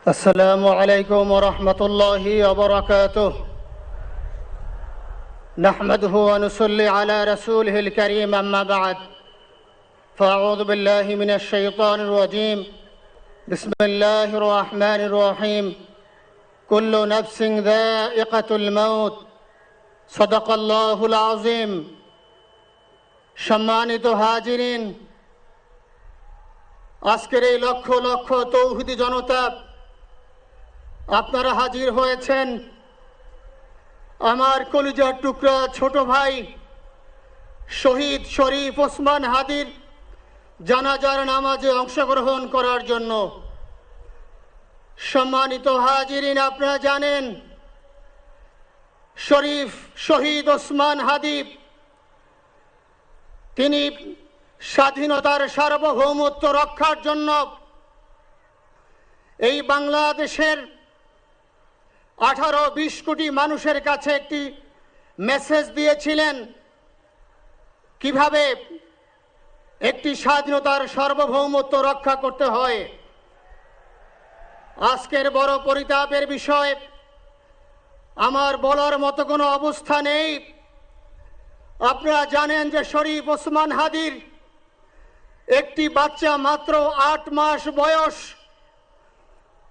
السلام عليكم ورحمة الله وبركاته. نحمده ونصلي على رسوله الكريم، أما بعد، فأعوذ بالله من الشيطان الرجيم. بسم الله الرحمن الرحيم. كل نفس ذائقة الموت. صدق الله العظيم. সম্মানিত হাজিরিন, আজকের এই লক্ষ লক্ষ তৌহিদি জনতা, আপনারা হাজির হয়েছেন আমার কলিজার টুকরা ছোট ভাই শহীদ শরীফ ওসমান হাদির জানাজার নামাজে অংশগ্রহণ করার জন্য। সম্মানিত হাজিরিন, আপনারা জানেন শহীদ ওসমান হাদি তিনি স্বাধীনতার সার্বভৌমত্ব রক্ষার জন্য এই বাংলাদেশের 18-20 কোটি মানুষের কাছে একটি মেসেজ দিয়েছিলেন কিভাবে একটি স্বাধীনতার সার্বভৌমত্ব রক্ষা করতে হয়। আজকের বড় পরিতাপের বিষয়, আমার বলার মতো কোনো অবস্থা নেই। আপনারা জানেন যে শরীফ ওসমান হাদির একটি বাচ্চা মাত্র 8 মাস বয়স।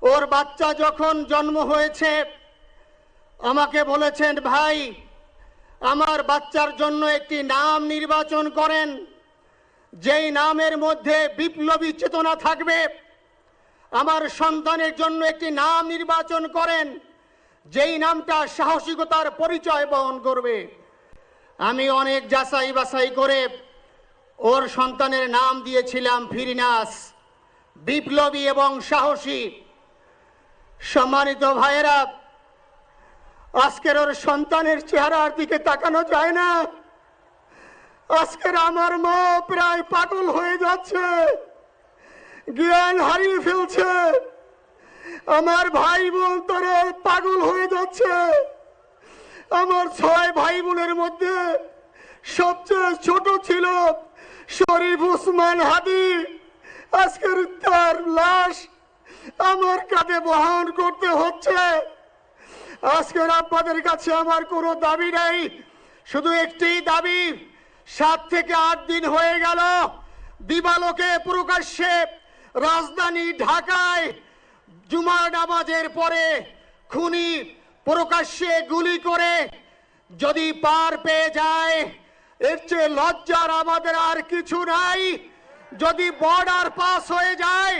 ওর বাচ্চা যখন জন্ম হয়েছে আমাকে বলেছেন, ভাই, আমার বাচ্চার জন্য একটি নাম নির্বাচন করেন, যেই নামের মধ্যে বিপ্লবী চেতনা থাকবে। আমার সন্তানের জন্য একটি নাম নির্বাচন করেন, যেই নামটা সাহসিকতার পরিচয় বহন করবে। আমি অনেক যাচাই বাছাই করে ওর সন্তানের নাম দিয়েছিলাম ফিরিনাস, বিপ্লবী এবং সাহসী। সম্মানিত ভাইয়েরা, আজকের ওর সন্তানের চেহারার দিকে তাকানো যায় না। আজকের আমার মা প্রায় পাগল হয়ে যাচ্ছে, জ্ঞান হারিয়ে ফেলছে। আমার ভাই বোন তারা পাগল হয়ে যাচ্ছে। আমার 6 ভাই বোনের মধ্যে সবচেয়ে ছোট ছিল শরীফ ওসমান হাদি। আজকের তার লাশ আমার কাঁধে বহন করতে হচ্ছে। আজকের আপনাদের কাছে আমার কোনো দাবি নাই, শুধু একটি দাবি। 7 থেকে 8 দিন হয়ে গেল দিবালোকে প্রকাশ্যে রাজধানী ঢাকায় জুমার নামাজের পরে খুনি প্রকাশ্যে গুলি করে যদি পার পেয়ে যায়, এর চেয়ে লজ্জার আমাদের আর কিছু নাই। যদি বর্ডার পাস হয়ে যায়,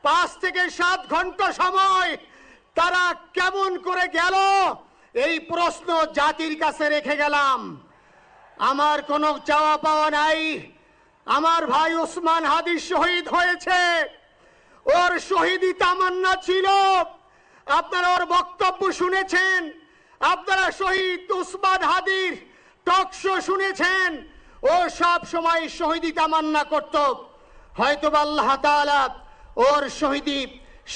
5 থেকে 7 ঘন্টা সময় তারা কেমন করে গেল, এই প্রশ্ন জাতির কাছে রেখে গেলাম। আমার কোনো চাওয়া পাওয়া নাই। আমার ভাই ওসমান হাদি শহীদ হয়েছে, ওর শহীদি তামান্না ছিল। আপনারা ওর বক্তব্য শুনেছেন, আপনারা শহীদ ওসমান হাদির টক শো শুনেছেন। ও সব সময় শহীদি তামান্না করত। হয়তো আল্লাহ তাআলা ওর শহীদি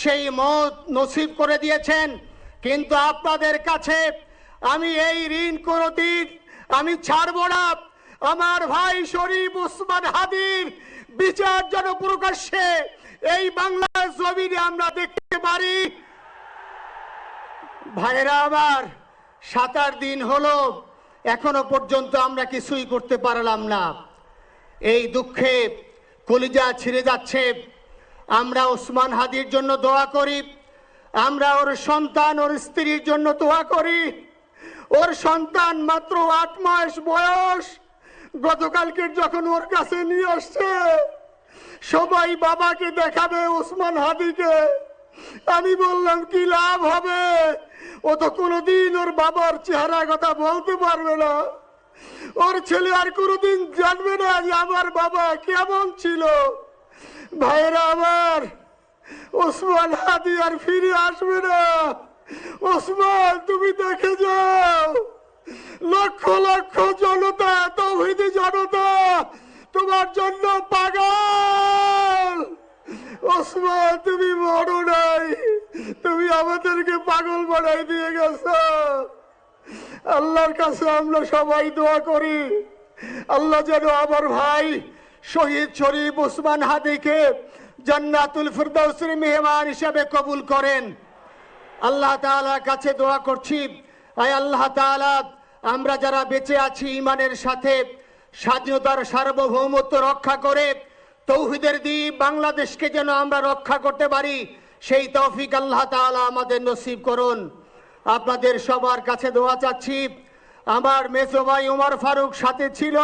সেই মত নসিব করে দিয়েছেন। কিন্তু আপনাদের কাছে আমি এই ঋণ কোনদিন আমি ছাড়ব না। আমার ভাই শরীফ ওসমান হাদির বিচার যেন প্রকাশ্যে এই বাংলার জমিনে আমরা দেখতে পারি। ভাইরা আমার, 7-8 দিন হলো, এখনো পর্যন্ত আমরা কিছুই করতে পারলাম না। এই দুঃখে কলিজা ছিঁড়ে যাচ্ছে। আমরা ওসমান হাদির জন্য দোয়া করি, আমরা ওর সন্তান ওর স্ত্রীর জন্য দোয়া করি। ওর সন্তান মাত্র 8 মাস বয়স। গতকালকে যখন ওর কাছে নিয়ে আসছে, সবাই বাবাকে দেখাবে ওসমান হাদিকে। আমি বললাম, কি লাভ হবে? ও তো কোনোদিন ওর বাবার চেহারা কথা বলতে পারবে না। ওর ছেলে আর কোনোদিন জানবে না যে আমার বাবা কেমন ছিল। ভাইরা আমার, ওসমান হাদি আর ফিরে আসবে না। ওসমান, তুমি দেখে যাও, লক্ষ লক্ষ জনতা, তৌহিদি জনতা তোমার জন্য পাগল। ওসমান, তুমি বড় নাই, তুমি আমাদেরকে পাগল বানাই দিয়ে গেছো। আল্লাহর কাছে আমরা সবাই দোয়া করি, আল্লাহ যেন আমার ভাই শহীদ শরীফ ওসমান হাদিকে জান্নাতুল ফিরদাউসের মেহমান হিসেবে কবুল করেন। আল্লাহ তাআলার কাছে দোয়া করছি, আয় আল্লাহ তাআলা, আমরা যারা বেঁচে আছি ঈমানের সাথে স্বাধীনতার সার্বভৌমত্ব রক্ষা করে তৌহিদের দ্বীপ বাংলাদেশকে যেন আমরা রক্ষা করতে পারি, সেই তৌফিক আল্লাহ তাআলা আমাদের নসিব করুন। আপনাদের সবার কাছে দোয়া চাচ্ছি। আমার মেজো ভাই ওমর ফারুক সাথে ছিল,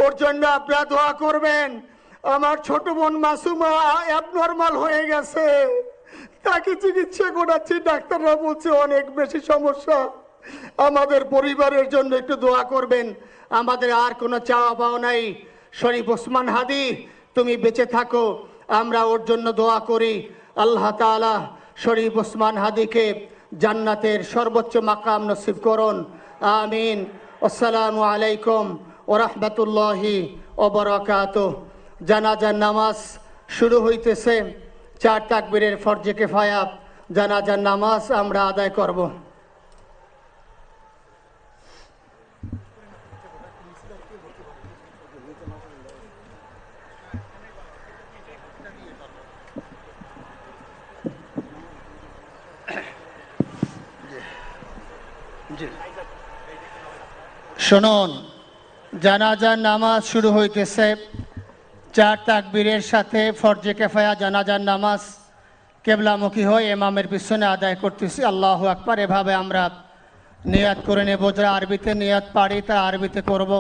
ওর জন্য আপনারা দোয়া করবেন। আমার ছোট বোন মাসুমা অ্যাবনর্মাল হয়ে গেছে, তাকে চিকিৎসা করাচ্ছি, ডাক্তাররা বলছে অনেক বেশি সমস্যা। আমাদের পরিবারের জন্য একটু দোয়া করবেন। আমাদের আর কোনো চাওয়া পাওয়া নাই। শরীফ ওসমান হাদি, তুমি বেঁচে থাকো, আমরা ওর জন্য দোয়া করি। আল্লাহ তাআলা শরীফ ওসমান হাদিকে জান্নাতের সর্বোচ্চ মাকাম নসিব করুন। আমিন। আসসালামু আলাইকুম ওয়া রাহমাতুল্লাহি ওয়া বারাকাতুহু। জানাজার নামাজ শুরু হইতেছে। 4 তাকবীরের ফরজে কিফায়া জানাজার নামাজ আমরা আদায় করব। শুনুন, জানাজার নামাজ শুরু হইতেছে। 4 তাকবীরের সাথে ফরজে কিফায়া জানাজার নামাজ কেবলামুখী হয়ে ইমামের পিছনে আদায় করতেছি। আল্লাহু আকবার। এভাবে আমরা নিয়াত করে নেব। যারা আরবিতে নিয়াত পারি তারা আরবিতে করব,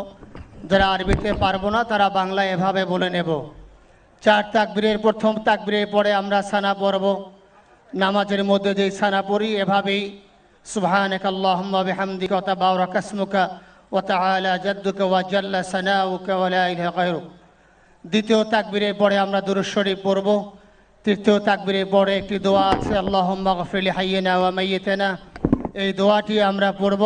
যারা আরবিতে পারবো না তারা বাংলায় এভাবে বলে নেব। 4 তাকবীরের প্রথম তাকবীরের পরে আমরা সানা পড়ব। নামাজের মধ্যে যেই সানা পড়ি এভাবেই সুবহানাকা আল্লাহুম্মা বিহামদিকা ওয়া তাবারাকা ইসমুকা ওয়া তাআলা জাদ্দুকা ওয়া জাল্লা সানাউকা ওয়া লা ইলাহা গায়রুক। দ্বিতীয় তাকবীরের পরে আমরা দুরূদ শরীফ পড়ব। তৃতীয় তাকবীরের পরে একটি দোয়া আছে, আল্লাহুম্মা গফির লিহাইয়িনা ওয়া মাইয়িতিনা, এই দোয়াটি আমরা পড়ব।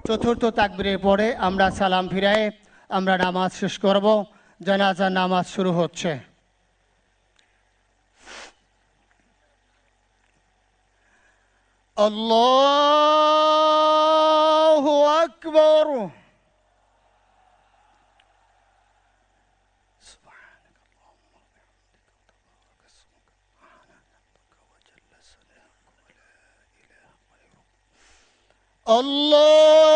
চতুর্থ তাকবীরের পরে আমরা সালাম ফিরায়ে আমরা নামাজ শেষ করব। জানাজার নামাজ শুরু হচ্ছে। আল্লাহু আকবার।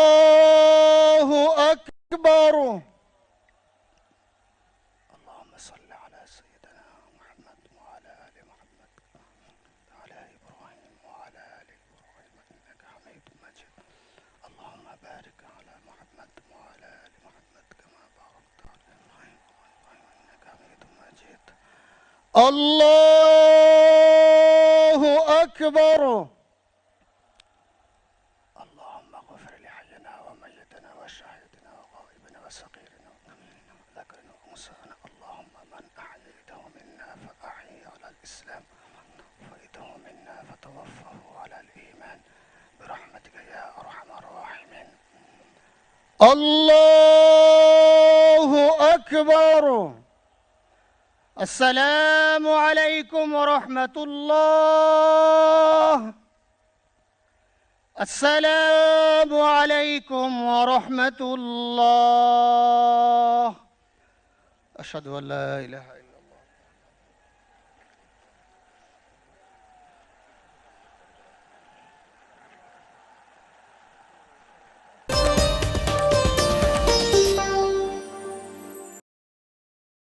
আল্লাহু আকবার। اللهم صل على سيدنا محمد وعلى آل محمد وعلى إبراهيم وعلى آل إبراهيم إنك حميد مجيد. اللهم بارك على محمد وعلى آل محمد كما باركت على إبراهيم إنك حميد مجيد. الله أكبر. اللهم اغفر لحينا وميتنا وشاهدنا وغائبنا وصغيرنا وذكرنا وأنثانا. اللهم من أحييته منا فأحيه على الإسلام وفيته منا فتوفه على الإيمان برحمتك يا أرحم الراحمين. الله أكبر. السلام عليكم ورحمة الله. السلام عليكم ورحمة الله. أشهد أن لا إله إلا الله.